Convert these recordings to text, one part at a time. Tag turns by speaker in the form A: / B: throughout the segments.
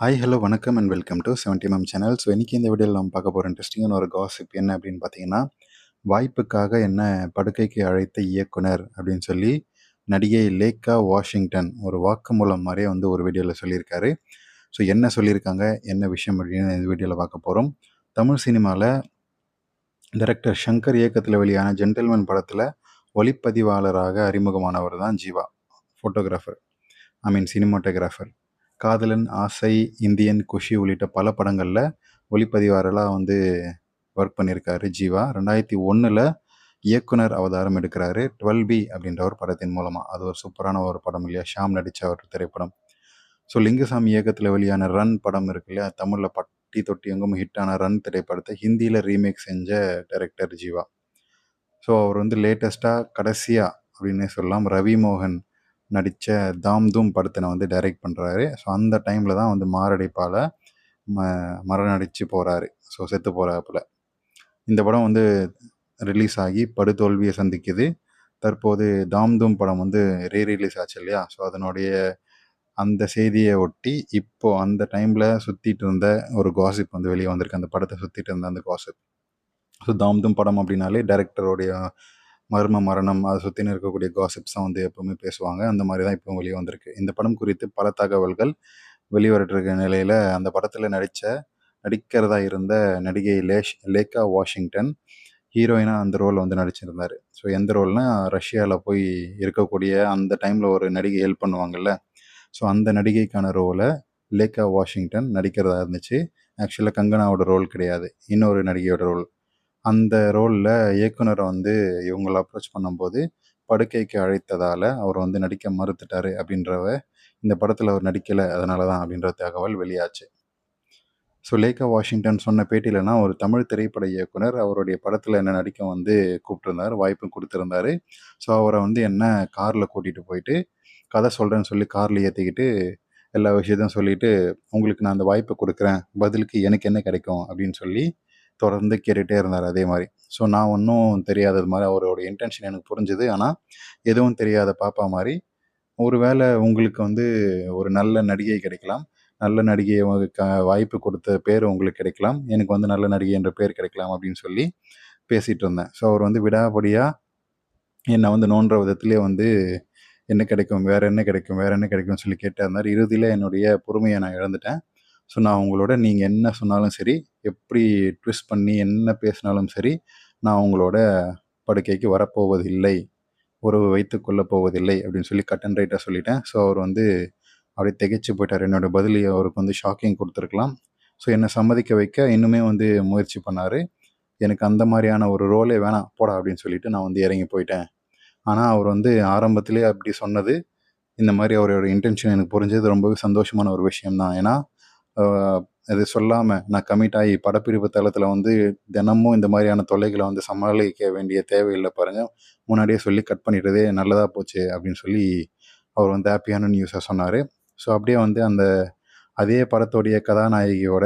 A: Hi, hello, வணக்கம் and welcome to 70mm channel. So இன்றைக்கி இந்த வீடியோவில் நம்ம பார்க்க போகிற இன்ட்ரெஸ்டிங்கான ஒரு காசிப் என்ன அப்படின்னு பார்த்தீங்கன்னா, வாய்ப்புக்காக என்ன படுக்கைக்கு அழைத்த இயக்குனர் அப்படின்னு சொல்லி நடிகை லேக்கா வாஷிங்டன் ஒரு வாக்குமூலம் மாதிரியே ஒரு வீடியோவில் சொல்லியிருக்காரு. ஸோ என்ன சொல்லியிருக்காங்க, என்ன விஷயம் அப்படின்னு இந்த வீடியோவில் பார்க்க போகிறோம். தமிழ் சினிமாவில் டைரக்டர் ஷங்கர் இயக்கத்தில் வெளியான ஜென்டில்மேன் படத்தில் ஒளிப்பதிவாளராக அறிமுகமானவர் தான் ஜீவா. Photographer, cinematographer. காதலன், ஆசை, இந்தியன், குஷி உள்ளிட்ட பல படங்களில் ஒளிப்பதிவாளராக ஒர்க் பண்ணியிருக்காரு ஜீவா. 2001 இயக்குனர் அவதாரம் எடுக்கிறாரு 12B அப்படின்ற ஒரு படத்தின் மூலமாக. அது ஒரு சூப்பரான ஒரு படம் இல்லையா, ஷாம் நடித்த ஒரு திரைப்படம். ஸோ லிங்குசாமி இயக்கத்தில் வெளியான ரன் படம் இருக்கு இல்லையா, தமிழில் பட்டி தொட்டி எங்கும் ஹிட்டான ரன் திரைப்படத்தை ஹிந்தியில் ரீமேக் செஞ்ச டைரக்டர் ஜீவா. ஸோ அவர் லேட்டஸ்ட்டாக கடைசியாக அப்படின்னே சொல்லலாம் ரவி மோகன் நடித்த தாம் தூம் படத்தை டைரக்ட் பண்ணுறாரு. ஸோ அந்த டைமில் தான் மாரடைப்பால் மரணடிச்சு போகிறாரு. ஸோ செத்து போகிறாப்புல. இந்த படம் ரிலீஸ் ஆகி படுதோல்வியை சந்திக்குது. தற்போது தாம் தூம் படம் ரீரிலீஸ் ஆச்சு இல்லையா, ஸோ அதனுடைய அந்த செய்தியை ஒட்டி இப்போ அந்த டைமில் சுற்றிட்டு இருந்த ஒரு காசிப் வெளியே வந்திருக்கு. அந்த படத்தை சுற்றிட்டு இருந்த அந்த காசிப். ஸோ தாம் தூம் படம் அப்படின்னாலே டைரக்டருடைய மர்ம மரணம், அதை சுற்றின இருக்கக்கூடிய காசிப்ஸ் தான் எப்போவுமே பேசுவாங்க. அந்த மாதிரி தான் இப்போ வெளியே வந்திருக்கு. இந்த படம் குறித்து பல தகவல்கள் வெளிவரட்டிருக்க நிலையில் அந்த படத்தில் நடிக்கிறதா இருந்த நடிகை லேக்கா வாஷிங்டன் ஹீரோயினாக அந்த ரோல் நடிச்சிருந்தார். ஸோ எந்த ரோல்னா, ரஷ்யாவில் போய் இருக்கக்கூடிய அந்த டைமில் ஒரு நடிகை ஹெல்ப் பண்ணுவாங்கள்ல, ஸோ அந்த நடிகைக்கான ரோலை லேக்கா வாஷிங்டன் நடிக்கிறதா இருந்துச்சு. ஆக்சுவலாக கங்கனாவோட ரோல் கிடையாது, இன்னொரு நடிகையோட ரோல். அந்த ரோலில் இயக்குனரை இவங்களை அப்ரோச் பண்ணும்போது படுக்கைக்கு அழைத்ததால் அவர் நடிக்க மறுத்துட்டார் அப்படின்றவ இந்த படத்தில் அவர் நடிக்கலை, அதனால தான் அப்படின்ற தகவல் வெளியாச்சு. ஸோ லேக்கா வாஷிங்டன் சொன்ன பேட்டியிலனா, ஒரு தமிழ் திரைப்பட இயக்குனர் அவருடைய படத்தில் என்ன நடிக்க கூப்பிட்டுருந்தார், வாய்ப்பு கொடுத்துருந்தாரு. ஸோ அவரை என்ன காரில் கூட்டிகிட்டு போயிட்டு கதை சொல்கிறேன்னு சொல்லி காரில் ஏற்றிக்கிட்டு எல்லா விஷயத்தையும் சொல்லிவிட்டு, உங்களுக்கு நான் அந்த வாய்ப்பை கொடுக்குறேன், பதிலுக்கு எனக்கு என்ன கிடைக்கும் அப்படின்னு சொல்லி தொடர்ந்து கேட்டுகிட்டே இருந்தார். அதே மாதிரி ஸோ நான் ஒன்றும் தெரியாதது மாதிரி அவரோட இன்டென்ஷன் எனக்கு புரிஞ்சுது. ஆனால் எதுவும் தெரியாத பாப்பா மாதிரி, ஒரு வேளை உங்களுக்கு ஒரு நல்ல நடிகை கிடைக்கலாம், நல்ல நடிகையை வாய்ப்பு கொடுத்த பேர் உங்களுக்கு கிடைக்கலாம், எனக்கு நல்ல நடிகை என்ற பேர் கிடைக்கலாம் அப்படின்னு சொல்லி பேசிகிட்டு இருந்தேன். ஸோ அவர் விடாபடியாக என்னை நோன்ற விதத்துலேயே என்ன கிடைக்கும், வேறு என்ன கிடைக்கும், வேறு என்ன கிடைக்கும்னு சொல்லி கேட்டே இருந்தார். இறுதியில் என்னுடைய பொறுமையை நான் இழந்துட்டேன். ஸோ நான் உங்களோட நீங்கள் என்ன சொன்னாலும் சரி, எப்படி ட்விஸ்ட் பண்ணி என்ன பேசினாலும் சரி, நான் உங்களோட படுக்கைக்கு வரப்போவதில்லை, உறவு வைத்து கொள்ளப் போவதில்லை அப்படின்னு சொல்லி கட் அண்ட் ரைட்டாக சொல்லிட்டேன். ஸோ அவர் அப்படியே திகைச்சு போயிட்டார். என்னோடய பதில் அவருக்கு ஷாக்கிங் கொடுத்துருக்கலாம். ஸோ என்னை சம்மதிக்க வைக்க இன்னுமே முயற்சி பண்ணார். எனக்கு அந்த மாதிரியான ஒரு ரோலே வேணாம், போடா அப்படின்னு சொல்லிட்டு நான் இறங்கி போயிட்டேன். ஆனால் அவர் ஆரம்பத்திலே அப்படி சொன்னது, இந்த மாதிரி அவரோட இன்டென்ஷன் எனக்கு புரிஞ்சது ரொம்பவே சந்தோஷமான ஒரு விஷயம்தான். ஏன்னா அது சொல்லாமல் நான் கமிட் ஆகி படப்பிடிப்பு தளத்தில் தினமும் இந்த மாதிரியான தொல்லைகளை சமாளிக்க வேண்டிய தேவையில்லை பாருங்கள், முன்னாடியே சொல்லி கட் பண்ணிட்டதே நல்லதாக போச்சு அப்படின்னு சொல்லி அவர் ஹாப்பியான நியூஸாக சொன்னார். ஸோ அப்படியே அந்த அதே படத்துடைய கதாநாயகியோட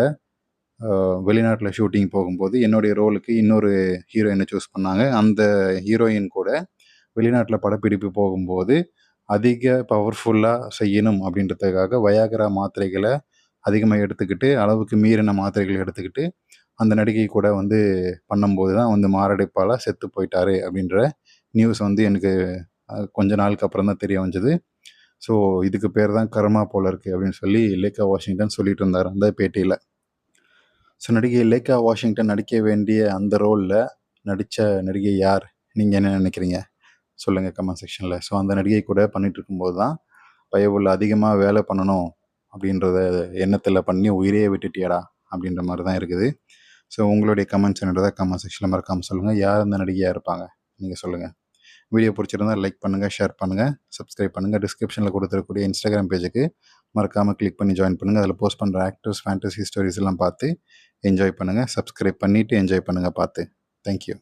A: வெளிநாட்டில் ஷூட்டிங் போகும்போது என்னுடைய ரோலுக்கு இன்னொரு ஹீரோயினை சூஸ் பண்ணாங்க. அந்த ஹீரோயின் கூட வெளிநாட்டில் படப்பிடிப்பு போகும்போது அதிக பவர்ஃபுல்லாக செய்யணும் அப்படின்றதுக்காக வயாகரா மாத்திரைகளை அதிகமாக எடுத்துக்கிட்டு, அளவுக்கு மீறின மாத்திரைகள் எடுத்துக்கிட்டு அந்த நடிகை கூட பண்ணும்போது தான் மாரடைப்பால் செத்து போயிட்டாரு அப்படின்ற நியூஸ் எனக்கு கொஞ்ச நாளுக்கு அப்புறம் தான் தெரிய வந்தது. ஸோ இதுக்கு பேர் தான் கர்மா போல இருக்குது அப்படின்னு சொல்லி லேக்கா வாஷிங்டன் சொல்லிட்டு இருந்தார் அந்த பேட்டியில். ஸோ நடிகை லேக்கா வாஷிங்டன் நடிக்க வேண்டிய அந்த ரோலில் நடித்த நடிகை யார், நீங்கள் என்ன நினைக்கிறீங்க சொல்லுங்கள் கமெண்ட் செக்ஷனில். ஸோ அந்த நடிகை கூட பண்ணிகிட்டு இருக்கும்போது தான் பயவுள்ள அதிகமாக வேலை பண்ணணும் அப்படின்றத எண்ணத்தில் பண்ணி உயிரையே விட்டுட்டியாடா அப்படின்ற மாதிரி தான் இருக்குது. ஸோ உங்களுடைய கமெண்ட்ஸ் என்னன்றதை கமெண்ட் செக்ஷனில் மறக்காமல் சொல்லுங்கள். யார் அந்த நடிகையாக இருப்பாங்க நீங்கள் சொல்லுங்கள். வீடியோ பிடிச்சிருந்தால் லைக் பண்ணுங்கள், ஷேர் பண்ணுங்கள், சப்ஸ்கிரைப் பண்ணுங்கள். டிஸ்கிரிப்ஷனில் கொடுத்துருக்கக்கூடிய இன்ஸ்டாகிராம் பேஜுக்கு மறக்காமல் கிளிக் பண்ணி ஜாயின் பண்ணுங்கள். அதில் போஸ்ட் பண்ணுற ஆக்டர்ஸ், ஃபேண்டசி ஸ்டோரிஸ் எல்லாம் பார்த்து என்ஜாய் பண்ணுங்கள். சப்ஸ்கிரைப் பண்ணிவிட்டு என்ஜாய் பண்ணுங்கள் பார்த்து. தேங்க்யூ.